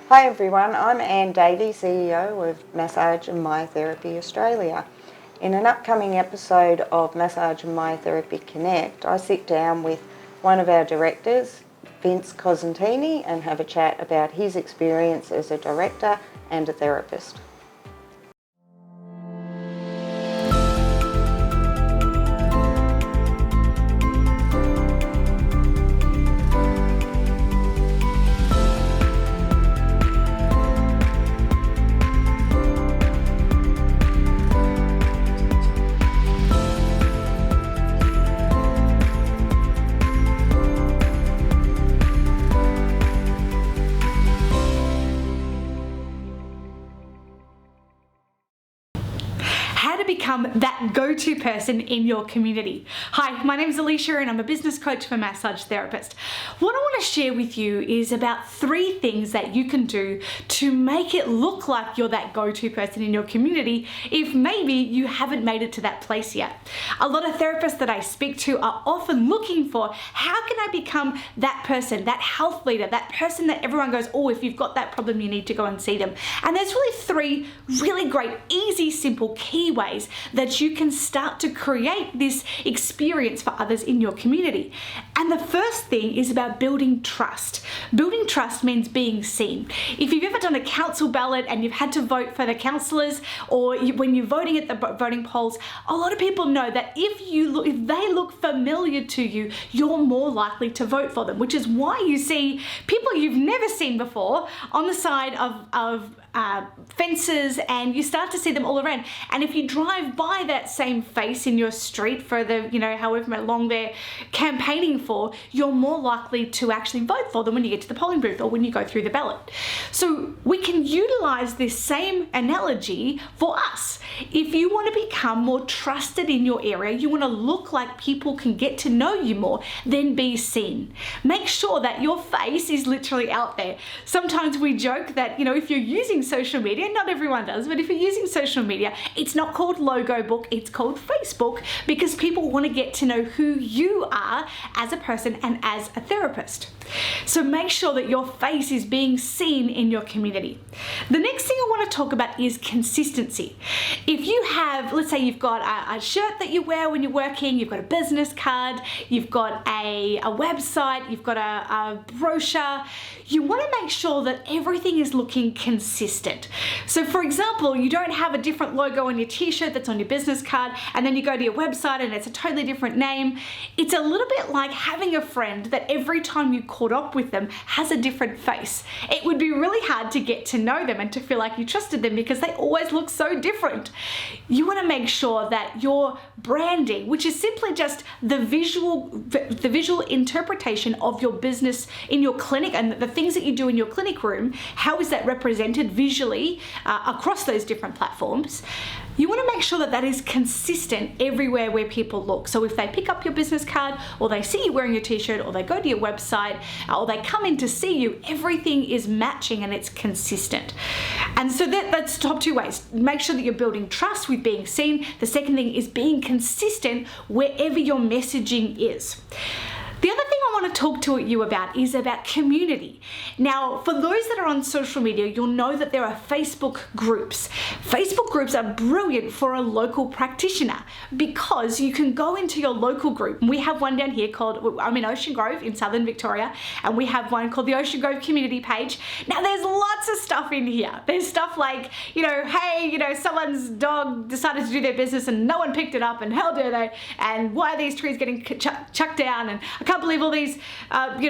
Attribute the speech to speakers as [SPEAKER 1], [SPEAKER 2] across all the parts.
[SPEAKER 1] Hi everyone, I'm Davey, CEO of Massage and Myotherapy Australia. In an upcoming episode of Massage and Myotherapy Connect, I sit down with one of our directors, Vince Cosentini, and have a chat about his experience as a director and a therapist.
[SPEAKER 2] How to become that go-to person in your community. Hi, my name is Elicia and I'm a business coach for massage therapist. What I want to share with you is about 3 things that you can do to make it look like you're that go-to person in your community if maybe you haven't made it to that place yet. A lot of therapists that I speak to are often looking for, how can I become that person, that health leader, that person that everyone goes, oh, if you've got that problem, you need to go and see them. And there's really 3 really great, easy, simple, key ways that you can start to create this experience for others in your community. And the first thing is about building trust. Building trust means being seen. If you've ever done a council ballot and you've had to vote for the councillors, or when you're voting at the voting polls, a lot of people know that if they look familiar to you, you're more likely to vote for them, which is why you see people you've never seen before on the side of fences, and you start to see them all around. And if you drive by that same face in your street for the, however long they're campaigning for, you're more likely to actually vote for them when you get to the polling booth or when you go through the ballot. So we can utilize this same analogy for us. If you want to become more trusted in your area, you want to look like people can get to know you more, then be seen. Make sure that your face is literally out there. Sometimes we joke that, if you're using social media, not everyone does, but if you're using social media, it's not called logo book, it's called Facebook, because people want to get to know who you are as a person and as a therapist. So make sure that your face is being seen in your community. The next thing I want to talk about is consistency. If you have, let's say you've got a shirt that you wear when you're working, you've got a business card, you've got a website, you've got a brochure, you want to make sure that everything is looking consistent. So for example, you don't have a different logo on your t-shirt that's on your business card, and then you go to your website and it's a totally different name. It's a little bit like having a friend that every time you caught up with them has a different face. It would be really hard to get to know them and to feel like you trusted them because they always look so different. You want to make sure that your branding, which is simply just the visual interpretation of your business in your clinic and the things that you do in your clinic room, how is that represented visually across those different platforms? You want to make sure that that is consistent everywhere where people look. So if they pick up your business card, or they see you wearing your t-shirt, or they go to your website, or they come in to see you, everything is matching and it's consistent. And so that's the top 2 ways. Make sure that you're building trust with being seen. The second thing is being consistent wherever your messaging is. The other thing I want to talk to you about is about community. Now, for those that are on social media, you'll know that there are Facebook groups. Facebook groups are brilliant for a local practitioner because you can go into your local group. We have one down here called, I'm in Ocean Grove in Southern Victoria, and we have one called the Ocean Grove Community Page. Now, there's lots of stuff in here. There's stuff like, hey, someone's dog decided to do their business and no one picked it up, and how dare they, and why are these trees getting chucked down, and I can't believe all these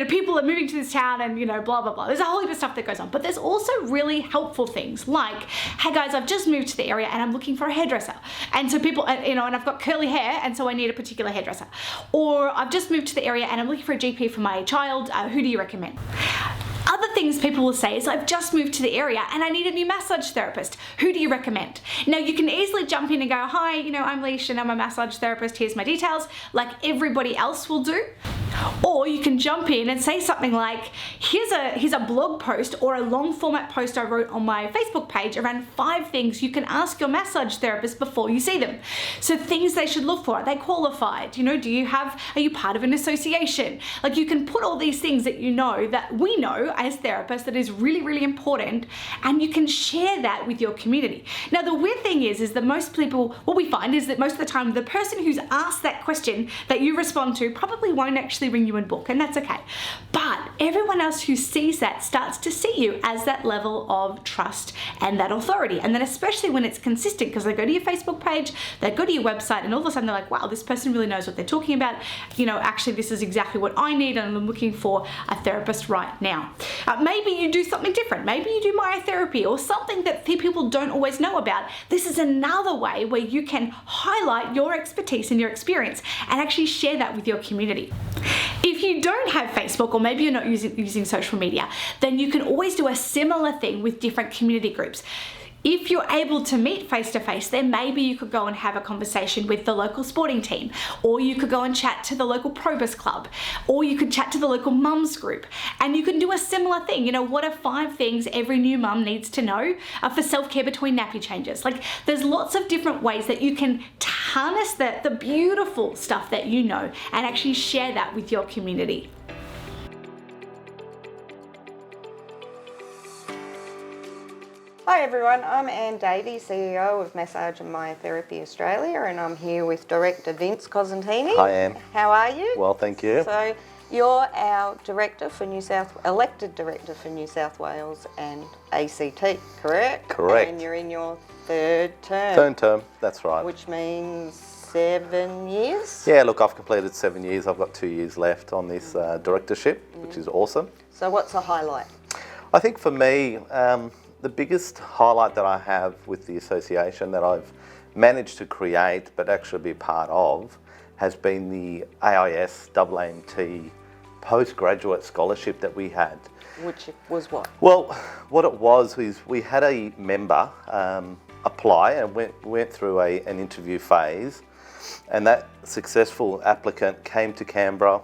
[SPEAKER 2] people are moving to this town, and blah blah blah. There's a whole heap of stuff that goes on, but there's also really helpful things like, hey guys, I've just moved to the area and I'm looking for a hairdresser, and so people, and I've got curly hair and so I need a particular hairdresser, or I've just moved to the area and I'm looking for a GP for my child, who do you recommend? Other things people will say is, I've just moved to the area and I need a new massage therapist. Who do you recommend? Now you can easily jump in and go, hi, I'm Leisha and I'm a massage therapist. Here's my details, like everybody else will do. Or you can jump in and say something like, here's a blog post or a long format post I wrote on my Facebook page around 5 things you can ask your massage therapist before you see them. So things they should look for. Are they qualified? You know, are you part of an association? Like, you can put all these things that you know, that we know as therapists, that is really, really important, and you can share that with your community. Now, the weird thing is that most people, what we find is that most of the time, the person who's asked that question that you respond to probably won't actually ring you and book, and that's okay. But everyone else who sees that starts to see you as that level of trust and that authority. And then especially when it's consistent, because they go to your Facebook page, they go to your website, and all of a sudden they're like, wow, this person really knows what they're talking about. You know, actually, this is exactly what I need, and I'm looking for a therapist right now. Maybe you do something different. Maybe you do myotherapy or something that people don't always know about. This is another way where you can highlight your expertise and your experience and actually share that with your community. If you don't have Facebook, or maybe you're not using social media, then you can always do a similar thing with different community groups. If you're able to meet face to face, then maybe you could go and have a conversation with the local sporting team, or you could go and chat to the local Probus club, or you could chat to the local mums group, and you can do a similar thing. You know, what are 5 things every new mum needs to know for self-care between nappy changes? Like, there's lots of different ways that you can harness the beautiful stuff that you know and actually share that with your community.
[SPEAKER 1] Hi everyone, I'm Davey, CEO of Massage and Myotherapy Australia, and I'm here with Director Vince Cosentini.
[SPEAKER 3] Hi Anne.
[SPEAKER 1] How are you?
[SPEAKER 3] Well, thank you.
[SPEAKER 1] So you're our elected Director for New South Wales and ACT, correct?
[SPEAKER 3] Correct.
[SPEAKER 1] And you're in your 3rd term.
[SPEAKER 3] 3rd term, that's right.
[SPEAKER 1] Which means 7 years?
[SPEAKER 3] Yeah, look, I've completed 7 years. I've got 2 years left on this directorship, which is awesome.
[SPEAKER 1] So what's the highlight?
[SPEAKER 3] I think for me, the biggest highlight that I have with the association that I've managed to create but actually be part of has been the AIS AAMT postgraduate scholarship that we had.
[SPEAKER 1] Which was what?
[SPEAKER 3] Well, what it was is we had a member apply and went through an interview phase, and that successful applicant came to Canberra.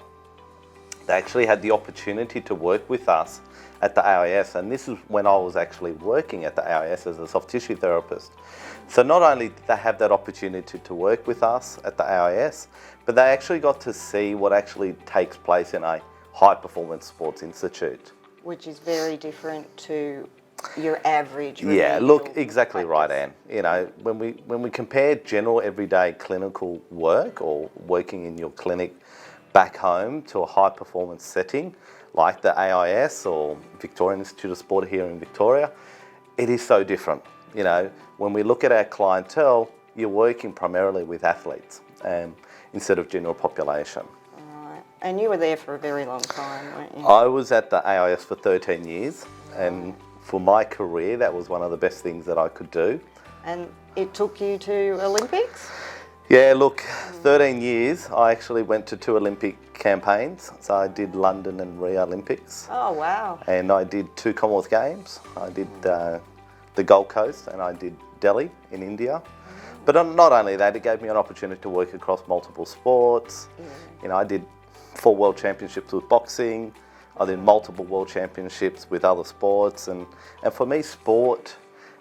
[SPEAKER 3] They actually had the opportunity to work with us at the AIS, and this is when I was actually working at the AIS as a soft tissue therapist. So not only did they have that opportunity to work with us at the AIS, but they actually got to see what actually takes place in a high performance sports institute.
[SPEAKER 1] Which is very different to your average.
[SPEAKER 3] Yeah, look, exactly right, Anne. You know, when we compare general everyday clinical work or working in your clinic back home to a high performance setting like the AIS or Victorian Institute of Sport here in Victoria, it is so different. You know, when we look at our clientele, you're working primarily with athletes instead of general population.
[SPEAKER 1] Right. And you were there for a very long time, weren't you?
[SPEAKER 3] I was at the AIS for 13 years, and for my career, that was one of the best things that I could do.
[SPEAKER 1] And it took you to Olympics?
[SPEAKER 3] Yeah, look, 13 years, I actually went to 2 Olympic campaigns. So I did London and Rio Olympics.
[SPEAKER 1] Oh, wow.
[SPEAKER 3] And I did 2 Commonwealth Games. I did the Gold Coast and I did Delhi in India. But not only that, it gave me an opportunity to work across multiple sports. You know, I did 4 World Championships with boxing. I did multiple World Championships with other sports. And for me, sport,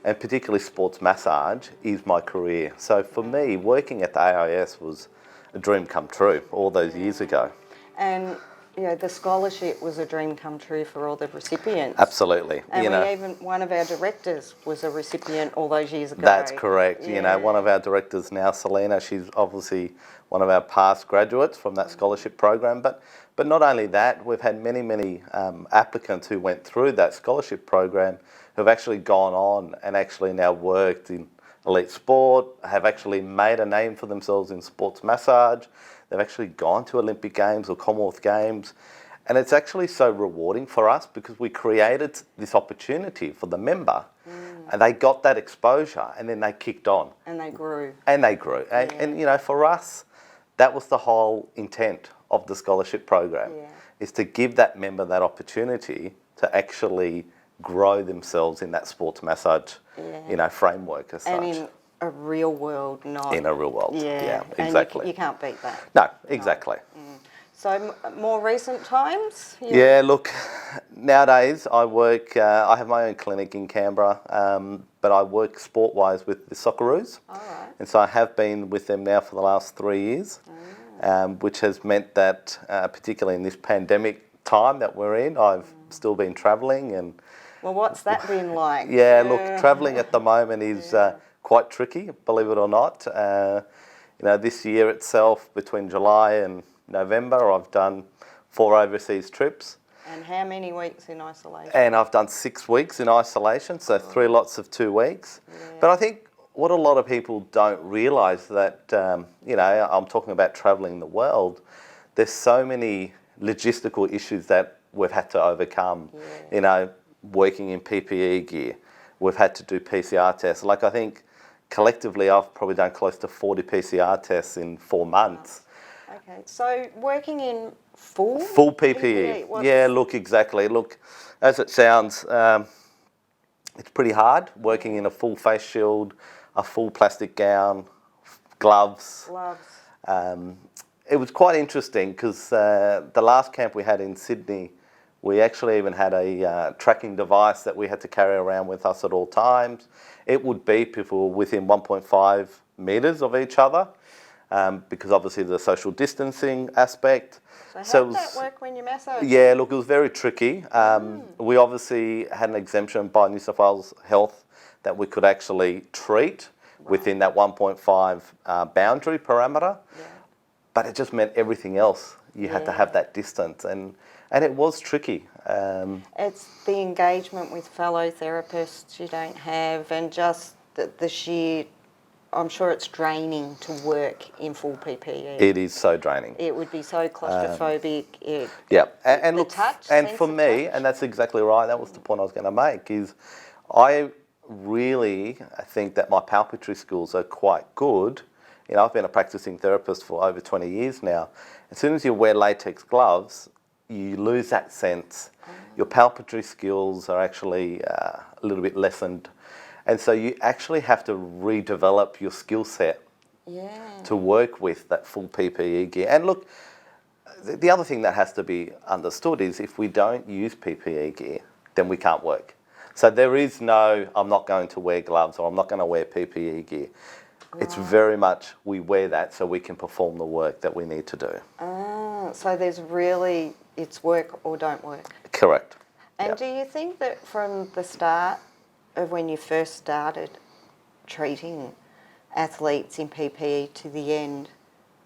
[SPEAKER 3] and particularly sports massage, is my career. So for me, working at the AIS was a dream come true all those years ago.
[SPEAKER 1] And you know, the scholarship was a dream come true for all the recipients.
[SPEAKER 3] Absolutely.
[SPEAKER 1] And one of our directors was a recipient all those years ago.
[SPEAKER 3] That's correct.
[SPEAKER 1] Yeah.
[SPEAKER 3] You know, one of our directors now, Selena, she's obviously one of our past graduates from that scholarship program. But not only that, we've had many applicants who went through that scholarship program who've actually gone on and actually now worked in elite sport, have actually made a name for themselves in sports massage. They've actually gone to Olympic Games or Commonwealth Games. And it's actually so rewarding for us because we created this opportunity for the member and they got that exposure and then they kicked on.
[SPEAKER 1] And they grew.
[SPEAKER 3] And you know, for us, that was the whole intent of the scholarship program, is to give that member that opportunity to actually grow themselves in that sports massage, you know, framework as such.
[SPEAKER 1] And in a real world, not...
[SPEAKER 3] In a real world, yeah,
[SPEAKER 1] and
[SPEAKER 3] exactly.
[SPEAKER 1] you can't beat that.
[SPEAKER 3] No, exactly.
[SPEAKER 1] No. So more recent times?
[SPEAKER 3] Yeah, look, nowadays I work, I have my own clinic in Canberra, but I work sport-wise with the Socceroos.
[SPEAKER 1] All right.
[SPEAKER 3] And so I have been with them now for the last 3 years, which has meant that, particularly in this pandemic time that we're in, I've still been travelling. And
[SPEAKER 1] Well, what's that been like?
[SPEAKER 3] yeah, look, travelling at the moment is quite tricky, believe it or not. This year itself, between July and November, I've done 4 overseas trips.
[SPEAKER 1] And how many weeks in isolation?
[SPEAKER 3] And I've done 6 weeks in isolation, so 3 lots of 2 weeks.
[SPEAKER 1] Yeah.
[SPEAKER 3] But I think what a lot of people don't realise that, I'm talking about travelling the world, there's so many logistical issues that we've had to overcome.
[SPEAKER 1] Yeah.
[SPEAKER 3] Working in PPE gear, we've had to do PCR tests. Like, I think collectively I've probably done close to 40 PCR tests in 4 months.
[SPEAKER 1] Okay, so working in full
[SPEAKER 3] PPE.
[SPEAKER 1] what's-
[SPEAKER 3] Yeah, look, exactly. Look, as it sounds, it's pretty hard working in a full face shield, a full plastic gown, gloves. It was quite interesting because the last camp we had in Sydney, we actually even had a tracking device that we had to carry around with us at all times. It would beep if we were within 1.5 metres of each other, because obviously the social distancing aspect.
[SPEAKER 1] So how did that work when you massage?
[SPEAKER 3] Yeah, look, it was very tricky. We obviously had an exemption by New South Wales Health that we could actually treat within that 1.5 boundary parameter.
[SPEAKER 1] Yeah.
[SPEAKER 3] But it just meant everything else. You had to have that distance, and it was tricky.
[SPEAKER 1] It's the engagement with fellow therapists you don't have, and just the sheer, I'm sure it's draining to work in full PPE.
[SPEAKER 3] It is so draining.
[SPEAKER 1] It would be so claustrophobic.
[SPEAKER 3] Yeah, and look,
[SPEAKER 1] touch,
[SPEAKER 3] and
[SPEAKER 1] sense
[SPEAKER 3] for
[SPEAKER 1] of
[SPEAKER 3] me,
[SPEAKER 1] touch.
[SPEAKER 3] and that's exactly right, that was the point I was going to make, is I think that my palpatory skills are quite good. I've been a practicing therapist for over 20 years now. As soon as you wear latex gloves, you lose that sense. Your palpatory skills are actually a little bit lessened. And so you actually have to redevelop your skill set to work with that full PPE gear. And look, the other thing that has to be understood is if we don't use PPE gear, then we can't work. So there is no, I'm not going to wear gloves or I'm not going to wear PPE gear. It's very much we wear that so we can perform the work that we need to do.
[SPEAKER 1] So there's really, it's work or don't work.
[SPEAKER 3] Correct.
[SPEAKER 1] And do you think that from the start of when you first started treating athletes in PPE to the end,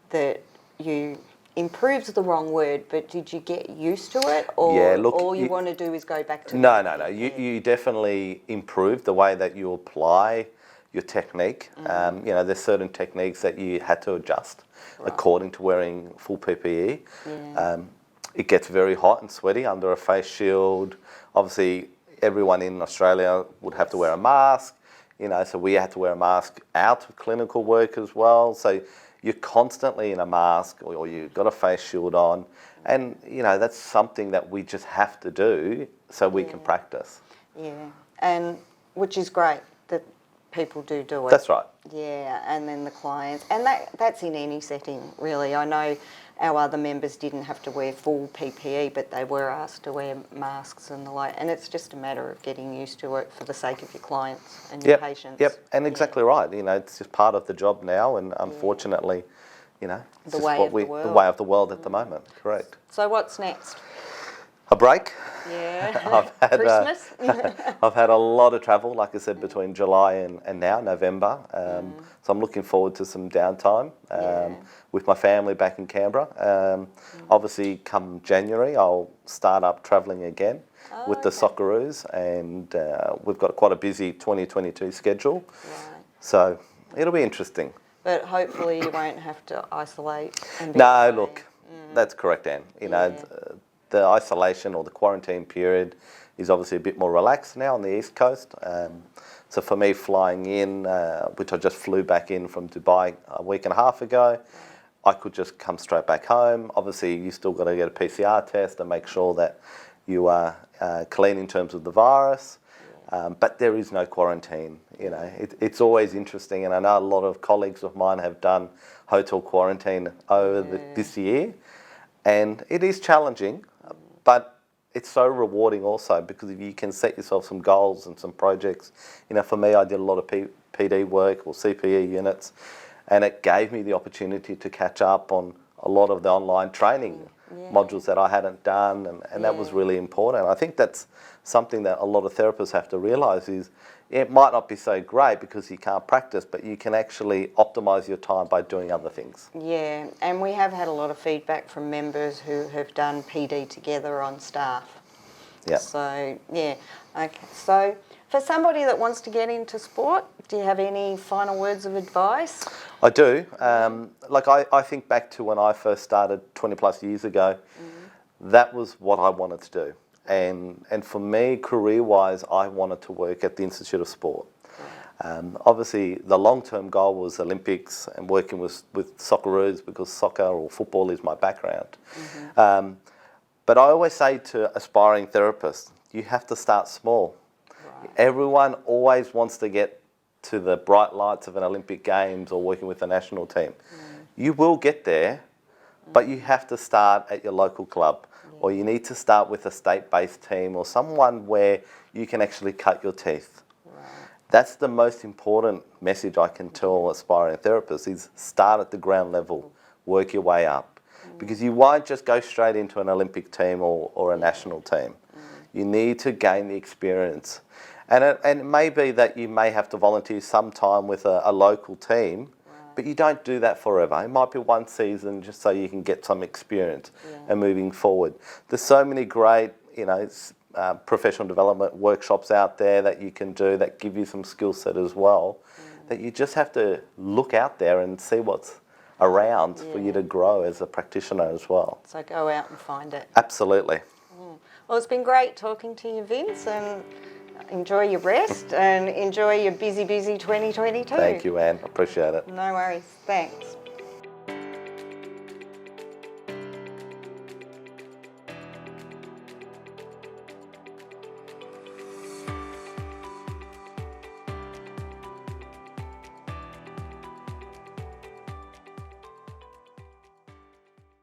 [SPEAKER 1] that you, improve's the wrong word, but did you get used to it, or all you want to do is go back to
[SPEAKER 3] No. You definitely improved the way that you apply your technique. There's certain techniques that you had to adjust according to wearing full PPE. It gets very hot and sweaty under a face shield. Obviously, everyone in Australia would have to wear a mask, so we had to wear a mask out of clinical work as well. So you're constantly in a mask, or you've got a face shield on, and that's something that we just have to do so we can practice.
[SPEAKER 1] Yeah, and which is great that people do it.
[SPEAKER 3] That's right.
[SPEAKER 1] Yeah, and then the clients, and that's in any setting really. I know our other members didn't have to wear full PPE, but they were asked to wear masks and the like, and it's just a matter of getting used to it for the sake of your clients and your patients.
[SPEAKER 3] Yep, and exactly right. It's just part of the job now, and unfortunately, it's
[SPEAKER 1] the
[SPEAKER 3] just
[SPEAKER 1] way of the world.
[SPEAKER 3] The way of the world at the moment. Correct.
[SPEAKER 1] So what's next?
[SPEAKER 3] A break.
[SPEAKER 1] Yeah.
[SPEAKER 3] I've had
[SPEAKER 1] Christmas.
[SPEAKER 3] I've had a lot of travel, like I said, between July and now November. So I'm looking forward to some downtime with my family back in Canberra. Obviously, come January, I'll start up travelling again with the Socceroos, and we've got quite a busy 2022 schedule.
[SPEAKER 1] Right.
[SPEAKER 3] So it'll be interesting.
[SPEAKER 1] But hopefully you won't have to isolate and be
[SPEAKER 3] No,
[SPEAKER 1] away.
[SPEAKER 3] look, that's correct, Anne. The isolation or the quarantine period is obviously a bit more relaxed now on the East Coast. So for me, flying in, which I just flew back in from Dubai a week and a half ago, I could just come straight back home. Obviously, you still got to get a PCR test and make sure that you are clean in terms of the virus. But there is no quarantine. It's always interesting, and I know a lot of colleagues of mine have done hotel quarantine over this year. And it is challenging, but it's so rewarding also, because if you can set yourself some goals and some projects, for me, I did a lot of PD work or CPE units, and it gave me the opportunity to catch up on a lot of the online training modules that I hadn't done, and that was really important. I think that's something that a lot of therapists have to realise is, it might not be so great because you can't practice, but you can actually optimise your time by doing other things.
[SPEAKER 1] Yeah, and we have had a lot of feedback from members who have done PD together on staff.
[SPEAKER 3] Yeah.
[SPEAKER 1] So, yeah. Okay. So, for somebody that wants to get into sport, do you have any final words of advice?
[SPEAKER 3] I do. I think back to when I first started 20 plus years ago, that was what I wanted to do. And for me, career-wise, I wanted to work at the Institute of Sport. Obviously, the long-term goal was Olympics and working with Socceroos, because soccer or football is my background. But I always say to aspiring therapists, you have to start small. Right. Everyone always wants to get to the bright lights of an Olympic Games or working with the national team. You will get there, but you have to start at your local club. Or you need to start with a state-based team or someone where you can actually cut your teeth. Right. That's the most important message I can tell aspiring therapists, is start at the ground level, work your way up. Because you won't just go straight into an Olympic team or a national team. You need to gain the experience. And it may be that you may have to volunteer some time with a local team, but you don't do that forever. It might be one season just so you can get some experience and moving forward. There's so many great, professional development workshops out there that you can do that give you some skill set as well, that you just have to look out there and see what's around for you to grow as a practitioner as well.
[SPEAKER 1] So go out and find it.
[SPEAKER 3] Absolutely.
[SPEAKER 1] Well, it's been great talking to you, Vince, and enjoy your rest and enjoy your busy 2022.
[SPEAKER 3] Thank you, Anne. Appreciate it.
[SPEAKER 1] No worries. Thanks.